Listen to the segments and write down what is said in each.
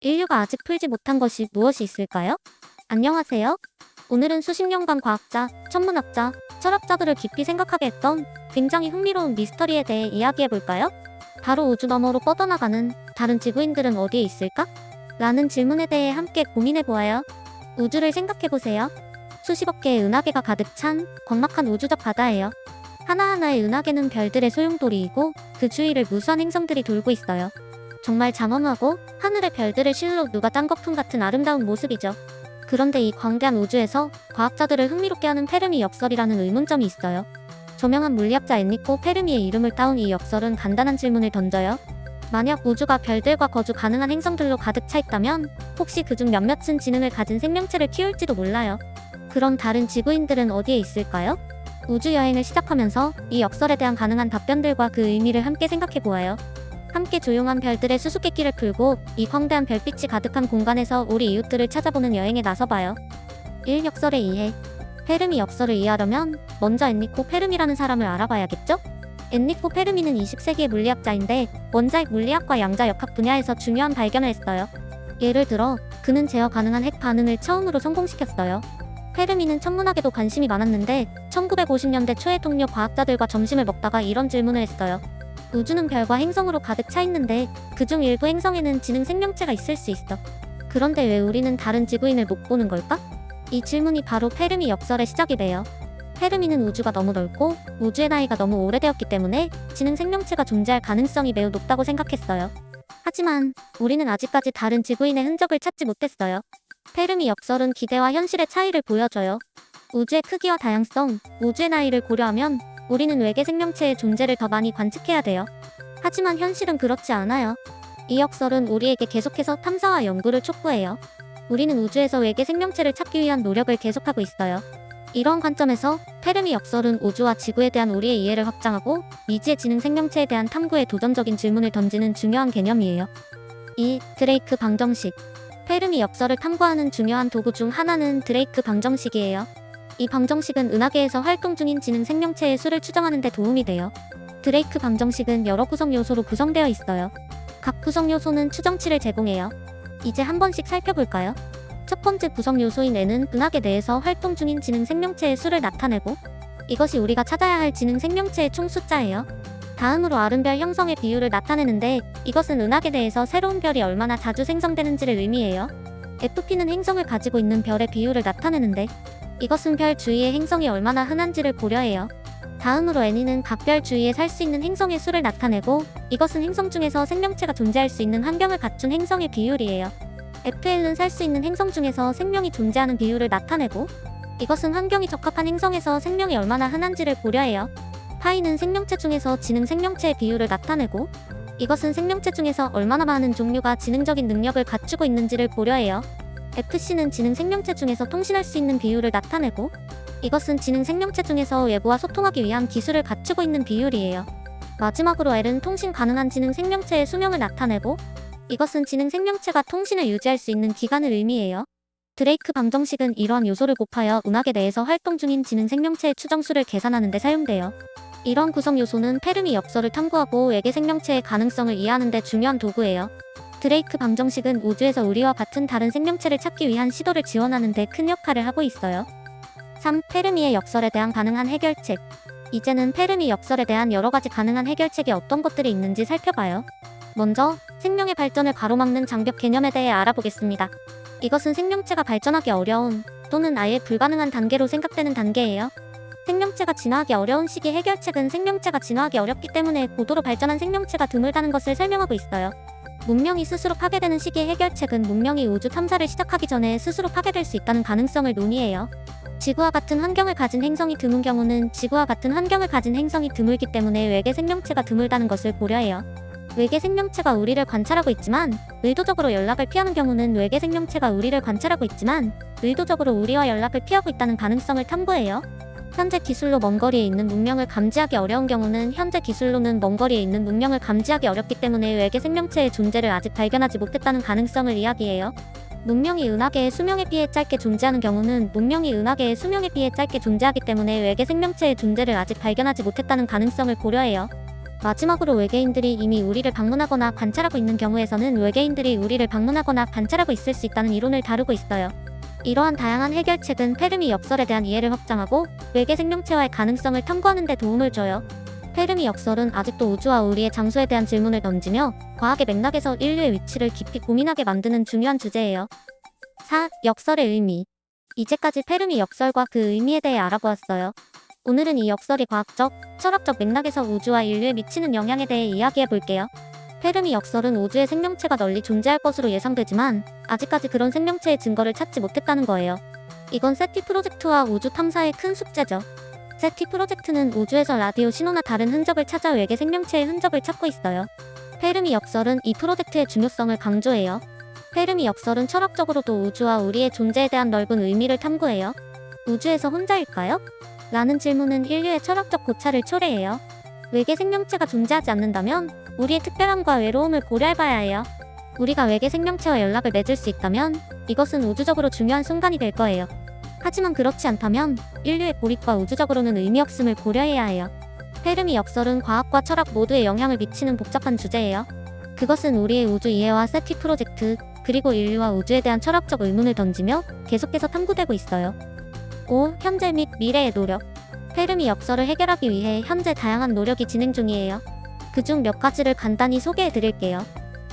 인류가 아직 풀지 못한 것이 무엇이 있을까요? 안녕하세요. 오늘은 수십 년간 과학자, 천문학자, 철학자들을 깊이 생각하게 했던 굉장히 흥미로운 미스터리에 대해 이야기해볼까요? 바로 우주 너머로 뻗어나가는 다른 지구인들은 어디에 있을까? 라는 질문에 대해 함께 고민해보아요. 우주를 생각해보세요. 수십억 개의 은하계가 가득 찬 광막한 우주적 바다예요. 하나하나의 은하계는 별들의 소용돌이이고 그 주위를 무수한 행성들이 돌고 있어요. 정말 장엄하고 하늘의 별들을 실로 누가 짠 거품 같은 아름다운 모습이죠. 그런데 이 광대한 우주에서 과학자들을 흥미롭게 하는 페르미 역설이라는 의문점이 있어요. 저명한 물리학자 엔리코 페르미의 이름을 따온 이 역설은 간단한 질문을 던져요. 만약 우주가 별들과 거주 가능한 행성들로 가득 차 있다면 혹시 그중 몇몇은 지능을 가진 생명체를 키울지도 몰라요. 그럼 다른 지구인들은 어디에 있을까요? 우주 여행을 시작하면서 이 역설에 대한 가능한 답변들과 그 의미를 함께 생각해 보아요. 함께 조용한 별들의 수수께끼를 풀고 이 광대한 별빛이 가득한 공간에서 우리 이웃들을 찾아보는 여행에 나서봐요. 1. 역설의 이해. 페르미 역설을 이해하려면 먼저 엔리코 페르미라는 사람을 알아봐야겠죠? 엔리코 페르미는 20세기의 물리학자인데 원자핵 물리학과 양자역학 분야에서 중요한 발견을 했어요. 예를 들어 그는 제어 가능한 핵 반응을 처음으로 성공시켰어요. 페르미는 천문학에도 관심이 많았는데 1950년대 초에 동료 과학자들과 점심을 먹다가 이런 질문을 했어요. 우주는 별과 행성으로 가득 차 있는데 그중 일부 행성에는 지능 생명체가 있을 수 있어. 그런데 왜 우리는 다른 지구인을 못 보는 걸까? 이 질문이 바로 페르미 역설의 시작이 돼요. 페르미는 우주가 너무 넓고 우주의 나이가 너무 오래되었기 때문에 지능 생명체가 존재할 가능성이 매우 높다고 생각했어요. 하지만 우리는 아직까지 다른 지구인의 흔적을 찾지 못했어요. 페르미 역설은 기대와 현실의 차이를 보여줘요. 우주의 크기와 다양성, 우주의 나이를 고려하면 우리는 외계 생명체의 존재를 더 많이 관측해야 돼요. 하지만 현실은 그렇지 않아요. 이 역설은 우리에게 계속해서 탐사와 연구를 촉구해요. 우리는 우주에서 외계 생명체를 찾기 위한 노력을 계속하고 있어요. 이런 관점에서 페르미 역설은 우주와 지구에 대한 우리의 이해를 확장하고 미지의 지능 생명체에 대한 탐구에 도전적인 질문을 던지는 중요한 개념이에요. 2. 드레이크 방정식. 페르미 역설을 탐구하는 중요한 도구 중 하나는 드레이크 방정식이에요. 이 방정식은 은하계에서 활동 중인 지능 생명체의 수를 추정하는 데 도움이 돼요. 드레이크 방정식은 여러 구성 요소로 구성되어 있어요. 각 구성 요소는 추정치를 제공해요. 이제 한 번씩 살펴볼까요? 첫 번째 구성 요소인 N은 은하계 내에서 활동 중인 지능 생명체의 수를 나타내고 이것이 우리가 찾아야 할 지능 생명체의 총 숫자예요. 다음으로 R은 별 형성의 비율을 나타내는데 이것은 은하계 내에서 새로운 별이 얼마나 자주 생성되는지를 의미해요. FP는 행성을 가지고 있는 별의 비율을 나타내는데 이것은 별 주위의 행성이 얼마나 흔한지를 고려해요. 다음으로 N이는 각 별 주위에 살 수 있는 행성의 수를 나타내고 이것은 행성 중에서 생명체가 존재할 수 있는 환경을 갖춘 행성의 비율이에요. FL은 살 수 있는 행성 중에서 생명이 존재하는 비율을 나타내고 이것은 환경이 적합한 행성에서 생명이 얼마나 흔한지를 고려해요. 파이는 생명체 중에서 지능 생명체의 비율을 나타내고 이것은 생명체 중에서 얼마나 많은 종류가 지능적인 능력을 갖추고 있는지를 고려해요. FC는 지능 생명체 중에서 통신할 수 있는 비율을 나타내고 이것은 지능 생명체 중에서 외부와 소통하기 위한 기술을 갖추고 있는 비율이에요. 마지막으로 L은 통신 가능한 지능 생명체의 수명을 나타내고 이것은 지능 생명체가 통신을 유지할 수 있는 기간을 의미해요. 드레이크 방정식은 이러한 요소를 곱하여 은하계 내에서 활동 중인 지능 생명체의 추정수를 계산하는 데 사용돼요. 이런 구성 요소는 페르미 역설을 탐구하고 외계 생명체의 가능성을 이해하는 데 중요한 도구예요. 드레이크 방정식은 우주에서 우리와 같은 다른 생명체를 찾기 위한 시도를 지원하는 데 큰 역할을 하고 있어요. 3. 페르미의 역설에 대한 가능한 해결책. 이제는 페르미 역설에 대한 여러 가지 가능한 해결책이 어떤 것들이 있는지 살펴봐요. 먼저 생명의 발전을 가로막는 장벽 개념에 대해 알아보겠습니다. 이것은 생명체가 발전하기 어려운 또는 아예 불가능한 단계로 생각되는 단계예요. 생명체가 진화하기 어려운 시기 해결책은 생명체가 진화하기 어렵기 때문에 고도로 발전한 생명체가 드물다는 것을 설명하고 있어요. 문명이 스스로 파괴되는 시기의 해결책은 문명이 우주 탐사를 시작하기 전에 스스로 파괴될 수 있다는 가능성을 논의해요. 지구와 같은 환경을 가진 행성이 드문 경우는 지구와 같은 환경을 가진 행성이 드물기 때문에 외계 생명체가 드물다는 것을 고려해요. 외계 생명체가 우리를 관찰하고 있지만 의도적으로 연락을 피하는 경우는 외계 생명체가 우리를 관찰하고 있지만 의도적으로 우리와 연락을 피하고 있다는 가능성을 탐구해요. 현재 기술로 먼 거리에 있는 문명을 감지하기 어려운 경우는 현재 기술로는 먼 거리에 있는 문명을 감지하기 어렵기 때문에 외계 생명체의 존재를 아직 발견하지 못했다는 가능성을 이야기해요. 문명이 은하계의 수명에 비해 짧게 존재하는 경우는 문명이 은하계의 수명에 비해 짧게 존재하기 때문에 외계 생명체의 존재를 아직 발견하지 못했다는 가능성을 고려해요. 마지막으로 외계인들이 이미 우리를 방문하거나 관찰하고 있는 경우에서는 외계인들이 우리를 방문하거나 관찰하고 있을 수 있다는 이론을 다루고 있어요. 이러한 다양한 해결책은 페르미 역설에 대한 이해를 확장하고 외계 생명체와의 가능성을 탐구하는 데 도움을 줘요. 페르미 역설은 아직도 우주와 우리의 장소에 대한 질문을 던지며 과학의 맥락에서 인류의 위치를 깊이 고민하게 만드는 중요한 주제예요. 4. 역설의 의미. 이제까지 페르미 역설과 그 의미에 대해 알아보았어요. 오늘은 이 역설이 과학적, 철학적 맥락에서 우주와 인류에 미치는 영향에 대해 이야기해 볼게요. 페르미 역설은 우주의 생명체가 널리 존재할 것으로 예상되지만 아직까지 그런 생명체의 증거를 찾지 못했다는 거예요. 이건 세티 프로젝트와 우주 탐사의 큰 숙제죠. 세티 프로젝트는 우주에서 라디오 신호나 다른 흔적을 찾아 외계 생명체의 흔적을 찾고 있어요. 페르미 역설은 이 프로젝트의 중요성을 강조해요. 페르미 역설은 철학적으로도 우주와 우리의 존재에 대한 넓은 의미를 탐구해요. 우주에서 혼자일까요? 라는 질문은 인류의 철학적 고찰을 초래해요. 외계 생명체가 존재하지 않는다면 우리의 특별함과 외로움을 고려해봐야 해요. 우리가 외계 생명체와 연락을 맺을 수 있다면 이것은 우주적으로 중요한 순간이 될 거예요. 하지만 그렇지 않다면 인류의 고립과 우주적으로는 의미 없음을 고려해야 해요. 페르미 역설은 과학과 철학 모두에 영향을 미치는 복잡한 주제예요. 그것은 우리의 우주 이해와 세티 프로젝트, 그리고 인류와 우주에 대한 철학적 의문을 던지며 계속해서 탐구되고 있어요. 5. 현재 및 미래의 노력. 페르미 역설을 해결하기 위해 현재 다양한 노력이 진행 중이에요. 그중 몇 가지를 간단히 소개해 드릴게요.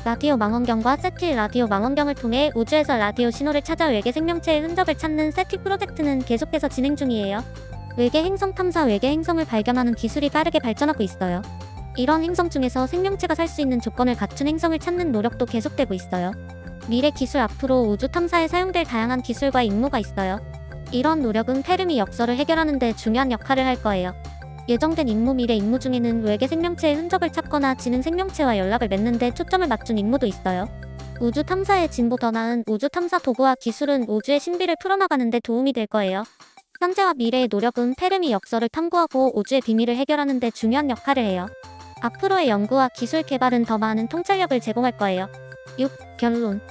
라디오 망원경과 세티 라디오 망원경을 통해 우주에서 라디오 신호를 찾아 외계 생명체의 흔적을 찾는 세티 프로젝트는 계속해서 진행 중이에요. 외계 행성 탐사 외계 행성을 발견하는 기술이 빠르게 발전하고 있어요. 이런 행성 중에서 생명체가 살 수 있는 조건을 갖춘 행성을 찾는 노력도 계속되고 있어요. 미래 기술 앞으로 우주 탐사에 사용될 다양한 기술과 임무가 있어요. 이런 노력은 페르미 역설을 해결하는 데 중요한 역할을 할 거예요. 예정된 임무 미래 임무 중에는 외계 생명체의 흔적을 찾거나 지능 생명체와 연락을 맺는 데 초점을 맞춘 임무도 있어요. 우주 탐사의 진보 더 나은 우주 탐사 도구와 기술은 우주의 신비를 풀어나가는 데 도움이 될 거예요. 현재와 미래의 노력은 페르미 역설을 탐구하고 우주의 비밀을 해결하는 데 중요한 역할을 해요. 앞으로의 연구와 기술 개발은 더 많은 통찰력을 제공할 거예요. 6. 결론.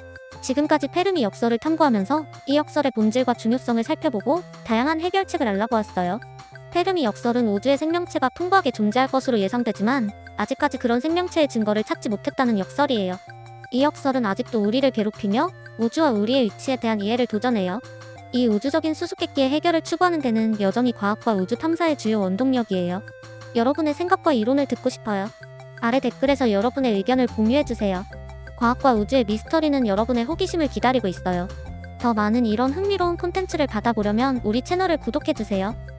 지금까지 페르미 역설을 탐구하면서 이 역설의 본질과 중요성을 살펴보고 다양한 해결책을 알아보았어요. 페르미 역설은 우주의 생명체가 풍부하게 존재할 것으로 예상되지만 아직까지 그런 생명체의 증거를 찾지 못했다는 역설이에요. 이 역설은 아직도 우리를 괴롭히며 우주와 우리의 위치에 대한 이해를 도전해요. 이 우주적인 수수께끼의 해결을 추구하는 데는 여전히 과학과 우주 탐사의 주요 원동력이에요. 여러분의 생각과 이론을 듣고 싶어요. 아래 댓글에서 여러분의 의견을 공유해주세요. 과학과 우주의 미스터리는 여러분의 호기심을 기다리고 있어요. 더 많은 이런 흥미로운 콘텐츠를 받아보려면 우리 채널을 구독해주세요.